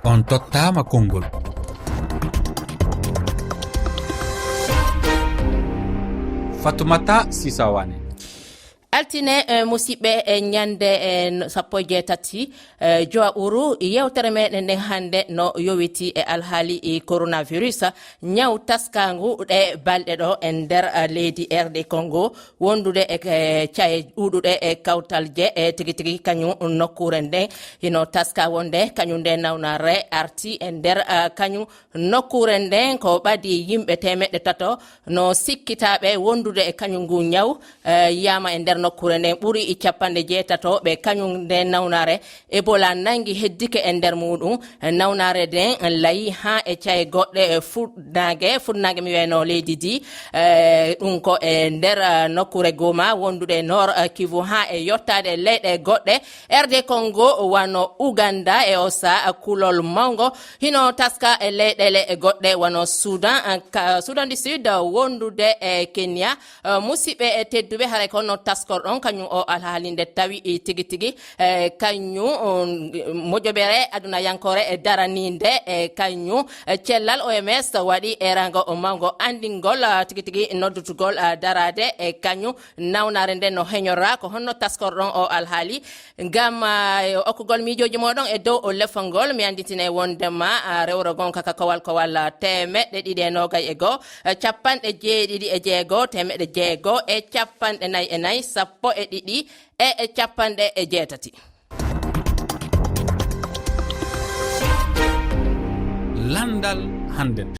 On tottama konngol. Fatoumata Sisawane. altine musidɓe ñande sappo e jeetati jowaɓuru yewtere meɗen nden hannde no yowiti e alhaali coronavirus ñaw taskangu ɗe balɗe ɗo e nder leydi RD Congo wondude e caye ɗuɗuɗe e kawtalje e tigi tigi kañum nokkure nden hino taska wonde kañum nde nawnare arti e nder kañum nokkure nden ko ɓadi yimɓe temeɗɗe tato no sikkitaɓe wondude e kañum ngu ñaw yama e nder nokkure nden ɓuri capanɗe jeetato ɓe kañum nde nawnare Ebola nangi heddike e nder muɗum nawnare nden layi ha e caye goɗɗe fuɗnage mi wiyano leydi di ɗum ko e nder nokkure Goma wondude Nord Kivu ha e yottade leyɗe goɗɗe RD Congo wano Uganda e osa kulol mango hino taska e leyɗele goɗɗe wano Sudan du Sud wondude e Kenya musidɓe e tedduɓe hare kono taskorɗon kañum o alhaali nde tawi tigi tigi kañum moƴoɓere aduna yankore e daraninde e kañum cellal OMS waɗi erango mango andingol tigi tigi noddutugol darade e kañum nawnare nden no heñora ko honno taskorɗon o alhaali ngam okkugol miijoji moɗon e dow o lefangol mi anditine wondema rewro gon kaka kowal temeɗɗe ɗiɗi e nogay e goho capanɗe jeeɗiɗi e jeego temeɗɗe jeego e capanɗe nayyi e nayyi sappo e ɗiɗi e capanɗe e jeetati. Landal hande.